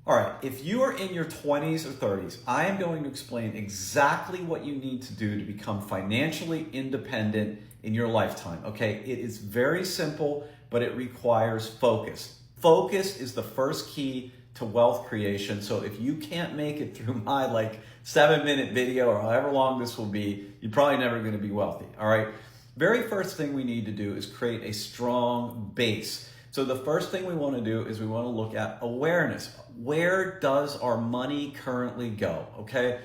All right, if you are in your 20s or 30s, I am going to explain exactly what you need to do to become financially independent in your lifetime. Okay, it is very simple, but it requires focus. Focus is the first key to wealth creation. So if you can't make it through my 7-minute video or however long this will be, you're probably never going to be wealthy. All right, very first thing we need to do is create a strong base. So the first thing we want to do is we want to look at awareness. Where does our money currently go? Okay,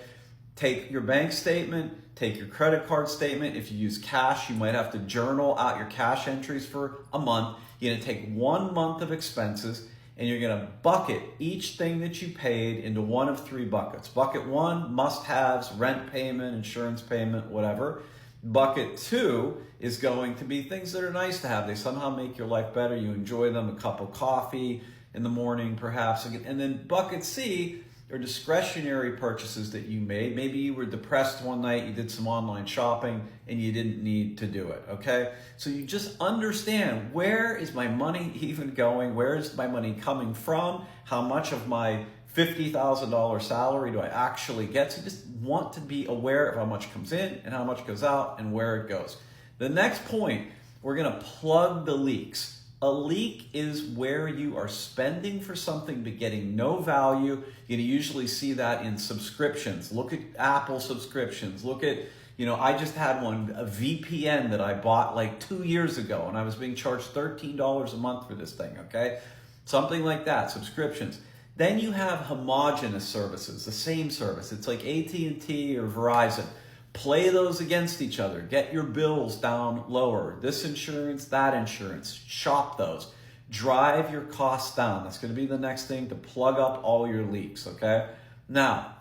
take your bank statement, take your credit card statement. If you use cash, you might have to journal out your cash entries for a month. You're going to take 1 month of expenses and you're going to bucket each thing that you paid into one of 3 buckets. Bucket 1, must-haves, rent payment, insurance payment, whatever. Bucket 2 is going to be things that are nice to have. They somehow make your life better. You enjoy them, a cup of coffee in the morning, perhaps. And then bucket C are discretionary purchases that you made. Maybe you were depressed one night, you did some online shopping, and you didn't need to do it, okay? So you just understand, where is my money even going? Where is my money coming from? How much of my $50,000 salary do I actually get? So you just want to be aware of how much comes in and how much goes out and where it goes. The next point, we're gonna plug the leaks. A leak is where you are spending for something but getting no value. You usually see that in subscriptions. Look at Apple subscriptions. Look at, I just had one, a VPN that I bought 2 years ago, and I was being charged $13 a month for this thing, okay? Something like that, subscriptions. Then you have homogenous services, the same service. It's like AT&T or Verizon. Play those against each other. Get your bills down lower. This insurance, that insurance. Shop those. Drive your costs down. That's going to be the next thing to plug up all your leaks, okay? Now,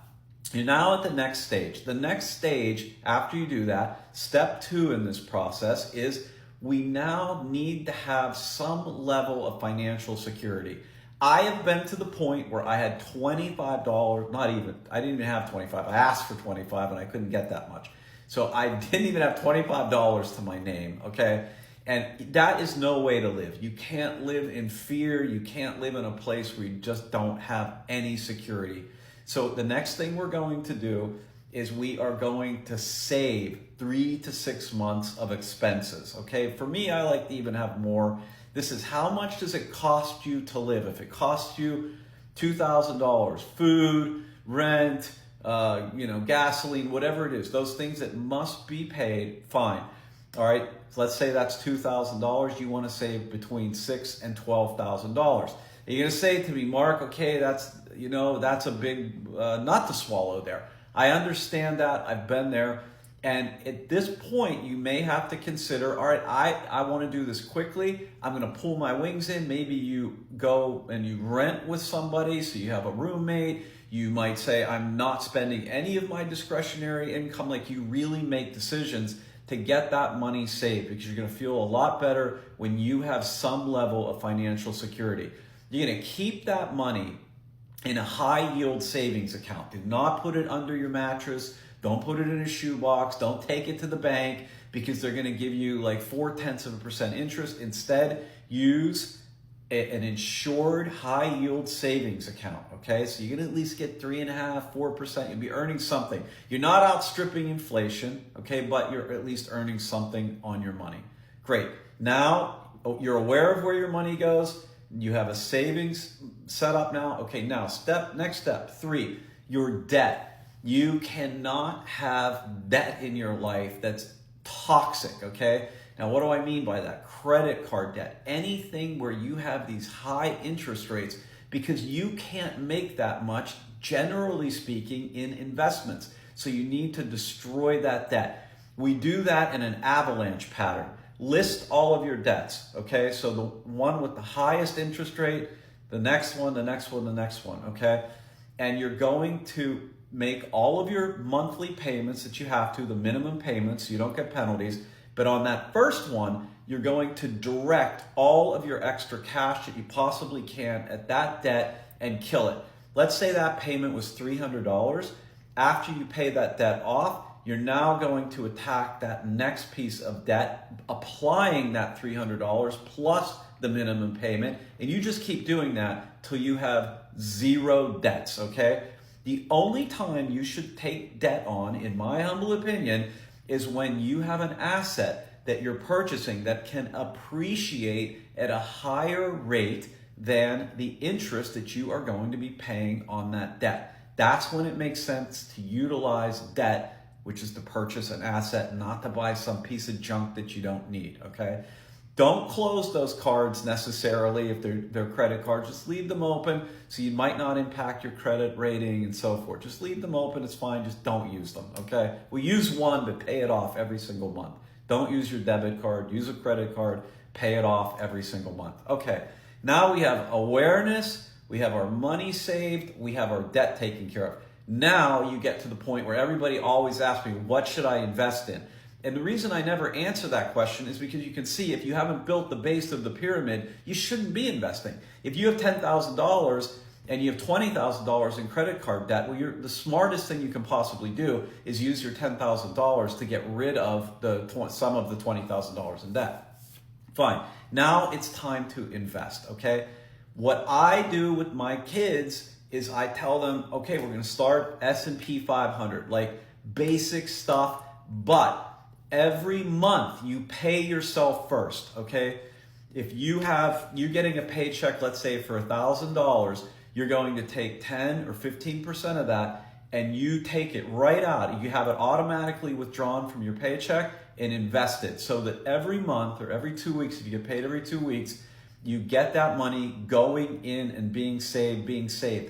you're now at the next stage. The next stage, after you do that, step 2 in this process is we now need to have some level of financial security. I have been to the point where I had $25, I didn't even have 25. I asked for 25 and I couldn't get that much. So I didn't even have $25 to my name, okay? And that is no way to live. You can't live in fear. You can't live in a place where you just don't have any security. So the next thing we're going to do is we are going to save 3 to 6 months of expenses, okay? For me, I like to even have more. This is how much does it cost you to live? If it costs you $2,000, food, rent, gasoline, whatever it is, those things that must be paid, fine. All right, so let's say that's $2,000. You want to save between $6,000 and $12,000. You're going to say to me, Mark, okay, that's a big nut to swallow there. I understand that. I've been there. And at this point, you may have to consider, all right, I want to do this quickly. I'm going to pull my wings in. Maybe you go and you rent with somebody, so you have a roommate. You might say, I'm not spending any of my discretionary income. You really make decisions to get that money saved, because you're going to feel a lot better when you have some level of financial security. You're going to keep that money in a high yield savings account. Do not put it under your mattress. Don't put it in a shoebox. Don't take it to the bank, because they're going to give you 0.4% interest. Instead, use an insured high yield savings account. Okay, so you're going to at least get 3.5%, 4%. You'll be earning something. You're not outstripping inflation, okay, but you're at least earning something on your money. Great. Now you're aware of where your money goes. You have a savings set up now. Okay, now next step 3, your debt. You cannot have debt in your life that's toxic, okay? Now, what do I mean by that? Credit card debt, anything where you have these high interest rates, because you can't make that much, generally speaking, in investments. So you need to destroy that debt. We do that in an avalanche pattern. List all of your debts, okay? So the one with the highest interest rate, the next one, the next one, the next one, okay? And you're going to make all of your monthly payments that you have to, the minimum payments, so you don't get penalties. But on that first one, you're going to direct all of your extra cash that you possibly can at that debt and kill it. Let's say that payment was $300. After you pay that debt off, you're now going to attack that next piece of debt, applying that $300 plus the minimum payment, and you just keep doing that till you have zero debts, okay? The only time you should take debt on, in my humble opinion, is when you have an asset that you're purchasing that can appreciate at a higher rate than the interest that you are going to be paying on that debt. That's when it makes sense to utilize debt, which is to purchase an asset, not to buy some piece of junk that you don't need, okay? Don't close those cards necessarily if they're credit cards. Just leave them open so you might not impact your credit rating and so forth. Just leave them open, it's fine, just don't use them, okay? We use one, but pay it off every single month. Don't use your debit card, use a credit card, pay it off every single month. Okay, now we have awareness, we have our money saved, we have our debt taken care of. Now you get to the point where everybody always asks me, what should I invest in? And the reason I never answer that question is because you can see if you haven't built the base of the pyramid, you shouldn't be investing. If you have $10,000 and you have $20,000 in credit card debt, well, the smartest thing you can possibly do is use your $10,000 to get rid of some of the $20,000 in debt. Fine. Now it's time to invest, okay? What I do with my kids is I tell them, okay, we're going to start S&P 500, like basic stuff, but every month you pay yourself first, okay? If you're getting a paycheck, let's say for $1,000, you're going to take 10 or 15% of that and you take it right out. You have it automatically withdrawn from your paycheck and invest it so that every month or every 2 weeks, if you get paid every 2 weeks, you get that money going in and being saved.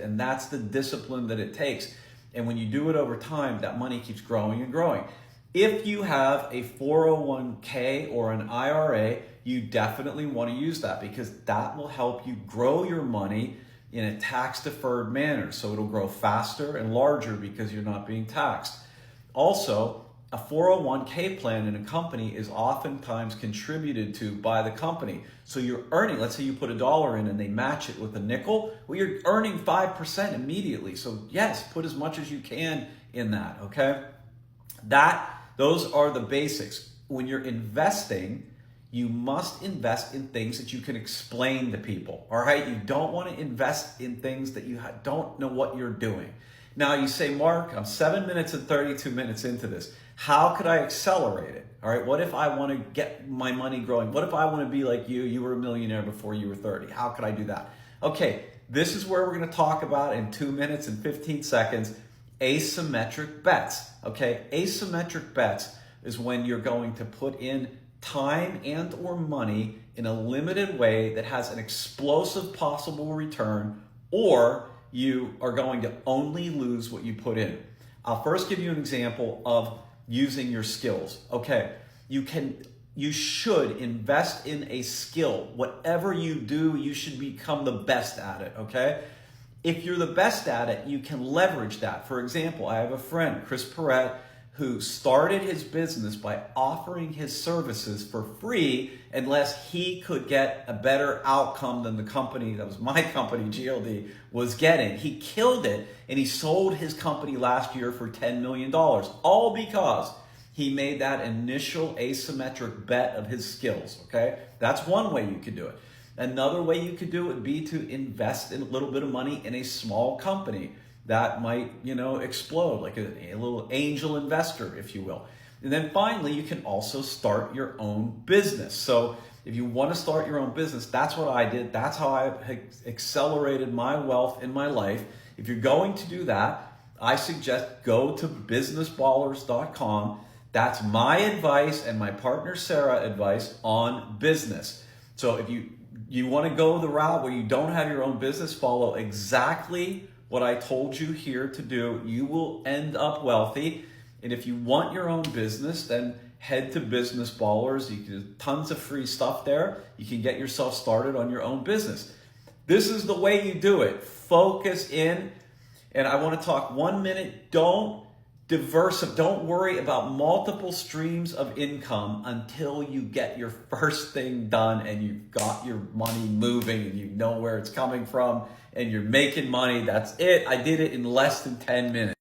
And that's the discipline that it takes. And when you do it over time, that money keeps growing and growing. If you have a 401k or an IRA, you definitely want to use that because that will help you grow your money in a tax-deferred manner. So it'll grow faster and larger because you're not being taxed. Also, a 401k plan in a company is oftentimes contributed to by the company. So you're earning, let's say you put $1 in and they match it with a nickel, well, you're earning 5% immediately. So yes, put as much as you can in that, okay? Those are the basics. When you're investing, you must invest in things that you can explain to people, all right? You don't want to invest in things that you don't know what you're doing. Now you say, Mark, I'm 7 minutes and 32 minutes into this. How could I accelerate it? All right, what if I want to get my money growing? What if I want to be like you? You were a millionaire before you were 30. How could I do that? Okay, this is where we're going to talk about in 2 minutes and 15 seconds, asymmetric bets. Okay, asymmetric bets is when you're going to put in time and or money in a limited way that has an explosive possible return, or you are going to only lose what you put in. I'll first give you an example of using your skills. Okay, you should invest in a skill. Whatever you do, you should become the best at it, okay? If you're the best at it, you can leverage that. For example, I have a friend, Chris Perrette, who started his business by offering his services for free unless he could get a better outcome than the company, that was my company, GLD, was getting. He killed it and he sold his company last year for $10 million, all because he made that initial asymmetric bet of his skills, okay? That's one way you could do it. Another way you could do it would be to invest in a little bit of money in a small company that might, explode, like a little angel investor, if you will. And then finally, you can also start your own business. So if you want to start your own business, that's what I did. That's how I accelerated my wealth in my life. If you're going to do that, I suggest go to businessballers.com. That's my advice and my partner Sarah advice on business. So if you want to go the route where you don't have your own business, follow exactly what I told you here to do. You will end up wealthy. And if you want your own business, then head to Business Ballers. You can do tons of free stuff there. You can get yourself started on your own business. This is the way you do it. Focus in. And I want to talk 1 minute. Don't worry about multiple streams of income until you get your first thing done and you've got your money moving and you know where it's coming from and you're making money. That's it. I did it in less than 10 minutes.